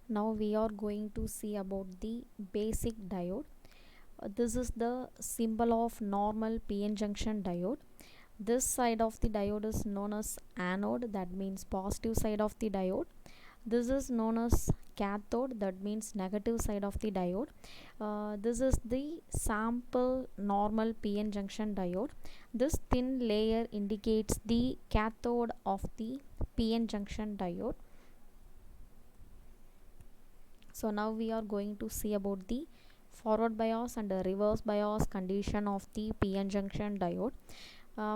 Now we are going to see about the basic diode. This is the symbol of normal PN junction diode. This side of the diode is known as anode, that means positive side of the diode. This is known as cathode, that means negative side of the diode. This is the sample normal PN junction diode. This thin layer indicates the cathode of the PN junction diode. So now we are going to see about the forward bias and reverse bias condition of the PN junction diode.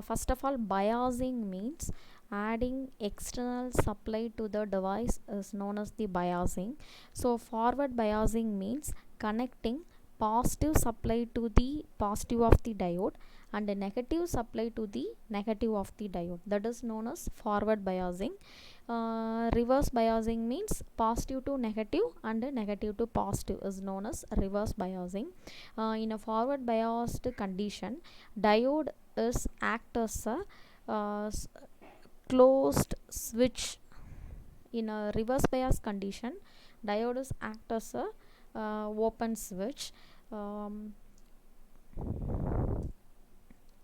First of all, biasing means adding external supply to the device is known as the biasing. So forward biasing means connecting positive supply to the positive of the diode and a negative supply to the negative of the diode, that is known as forward biasing. Reverse biasing means positive to negative and negative to positive is known as reverse biasing. In a forward biased condition, diode is act as a closed switch. In a reverse bias condition, diode is act as a open switch. um,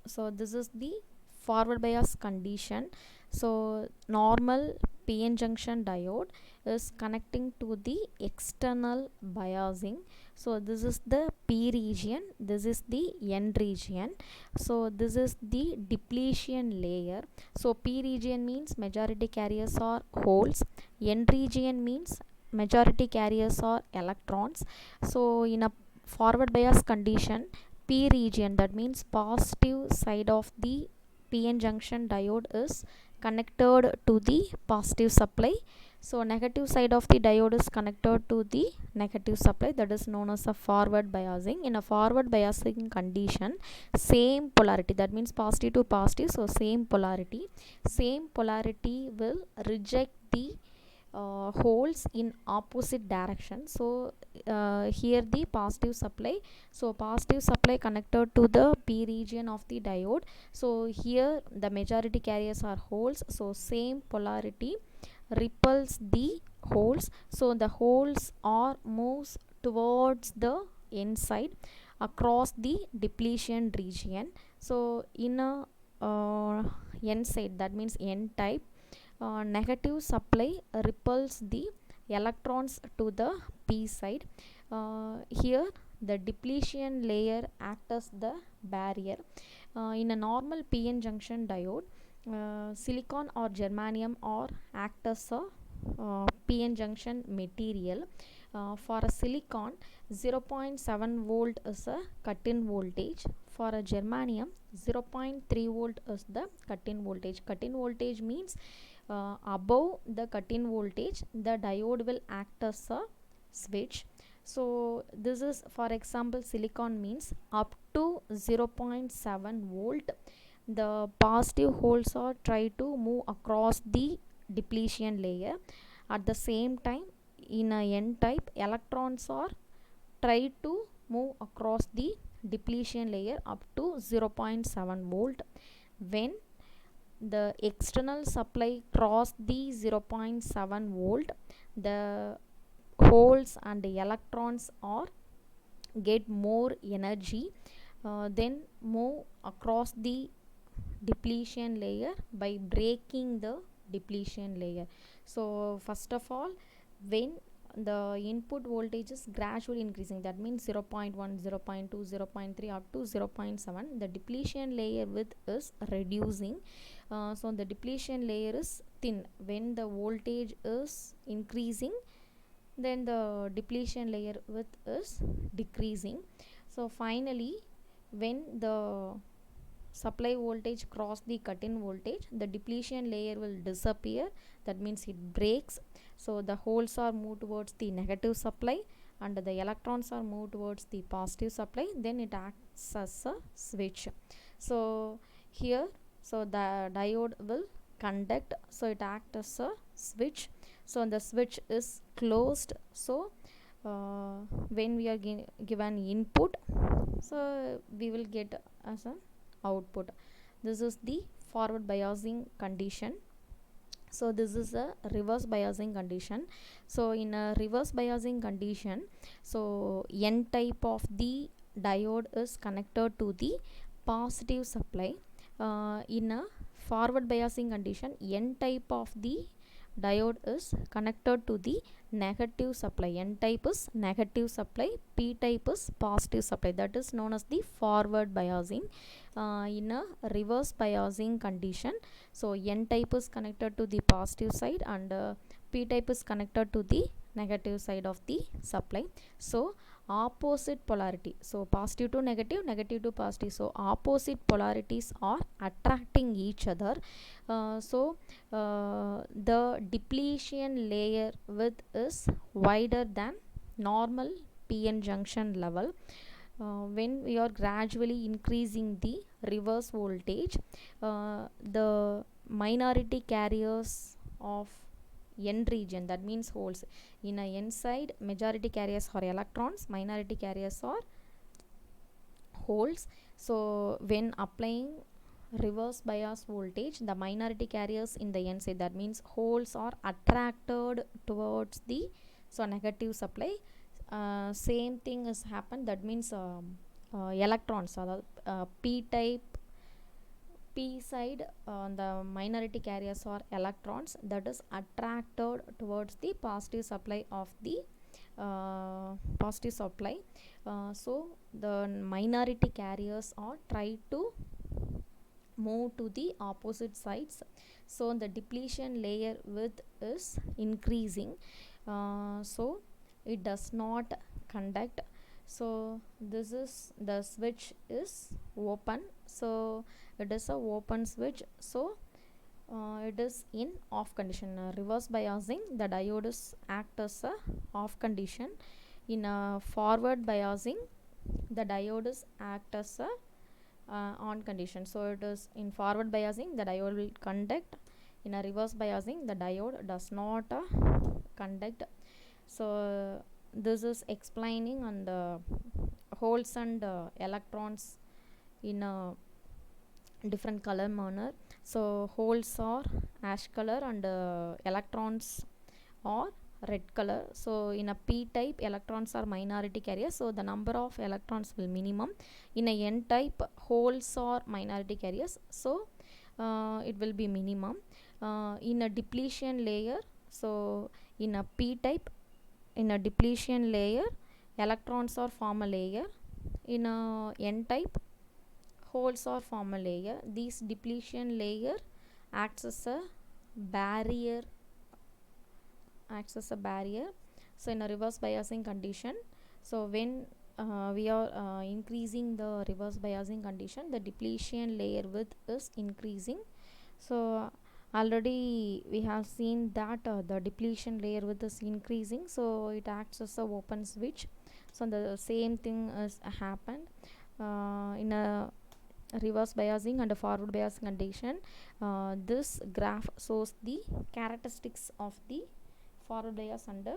so this is the forward bias condition. So normal PN junction diode is connecting to the external biasing. So this is the P region, this is the N region. So this is the depletion layer. So P region means majority carriers are holes, N region means majority carriers are electrons. So in a forward bias condition, P region, that means positive side of the PN junction diode is connected to the positive supply. So negative side of the diode is connected to the negative supply, that is known as a forward biasing. In a forward biasing condition, same polarity, that means positive to positive, so same polarity will reject the holes in opposite direction. So here the positive supply, so positive supply connected to the P region of the diode. So here the majority carriers are holes, so same polarity repels the holes. So the holes are moves towards the inside across the depletion region. So in a n side, that means n type, negative supply repels the electrons to the P side. Here the depletion layer acts as the barrier. In a normal PN junction diode, silicon or germanium or act as a PN junction material. For a silicon, 0.7 volt is a cut-in voltage. For a germanium, 0.3 volt is the cut-in voltage. Cut-in voltage means above the cut-in voltage, the diode will act as a switch. So this is, for example, silicon means up to 0.7 volt, the positive holes are try to move across the depletion layer. At the same time, in a n type, electrons are try to move across the depletion layer up to 0.7 volt. When the external supply cross the 0.7 volt, the holes and the electrons are get more energy, then move across the depletion layer by breaking the depletion layer. So first of all, when the input voltage is gradually increasing, that means 0.1, 0.2, 0.3 up to 0.7, the depletion layer width is reducing. So the depletion layer is thin. When the voltage is increasing, then the depletion layer width is decreasing. So finally, when the supply voltage cross the cut-in voltage, the depletion layer will disappear, that means it breaks. So the holes are moved towards the negative supply and the electrons are moved towards the positive supply, then it acts as a switch. So here, so the diode will conduct, so it acts as a switch. So the switch is closed. So when we are given input, so we will get as an output. This is the forward biasing condition. So this is a reverse biasing condition. So in a reverse biasing condition, so n type of the diode is connected to the positive supply. In a forward biasing condition, n type of the diode is connected to the negative supply. N type is negative supply, p type is positive supply. That is known as the forward biasing. In a reverse biasing condition, so n type is connected to the positive side and p type is connected to the negative side of the supply. So opposite polarity, so positive to negative, negative to positive, so opposite polarities are attracting each other. The depletion layer width is wider than normal p-n junction level. When we are gradually increasing the reverse voltage, the minority carriers of n region, that means holes, in a n side majority carriers are electrons, minority carriers are holes. So when applying reverse bias voltage, the minority carriers in the n side, that means holes, are attracted towards the negative supply. Same thing has happened, that means electrons, p type, p side, the minority carriers are electrons that is attracted towards the positive supply of the positive supply. So the minority carriers are try to move to the opposite sides. So the depletion layer width is increasing, so it does not conduct. So this is, the switch is open, so it is a open switch. So it is in off condition. Reverse biasing, the diode is act as a off condition. In a forward biasing, the diode is act as a on condition. So it is in forward biasing, the diode will conduct. In a reverse biasing, the diode does not conduct. So this is explaining on the holes and electrons in a different color manner. So holes are ash color and electrons are red color. So in a p type, electrons are minority carriers, so the number of electrons will minimum. In a n type, holes are minority carriers, so it will be minimum. In a depletion layer, so in a p type, in a depletion layer, electrons are form a layer. In a n type, holes are form a layer. These depletion layer acts as a barrier, so in a reverse biasing condition, so when we are increasing the reverse biasing condition, the depletion layer width is increasing. So already we have seen that the depletion layer width is increasing, so it acts as a open switch. So the same thing has happened in a reverse biasing and a forward bias condition. This graph shows the characteristics of the forward bias and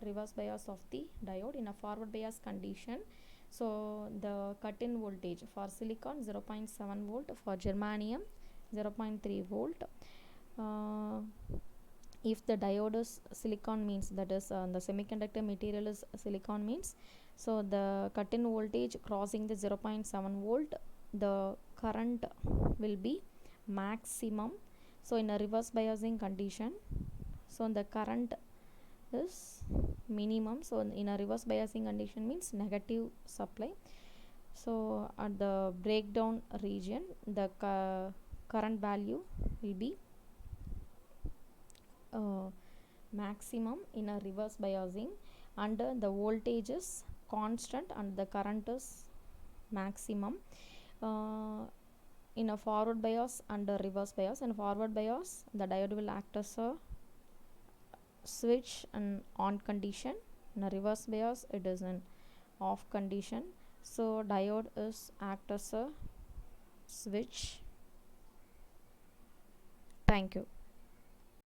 reverse bias of the diode. In a forward bias condition, so the cut-in voltage for silicon 0.7 volt, for germanium 0.3 volt. If the diode is silicon, means that is the semiconductor material is silicon, means so the cut-in voltage crossing the 0.7 volt, the current will be maximum. So in a reverse biasing condition, so the current is minimum. So in a reverse biasing condition means negative supply. So at the breakdown region, the current value will be maximum in a reverse biasing, and the voltage is constant and the current is maximum. In a forward bias and a reverse bias, in forward bias, the diode will act as a switch and on condition. In a reverse bias, it is an off condition. So diode is act as a switch. Thank you.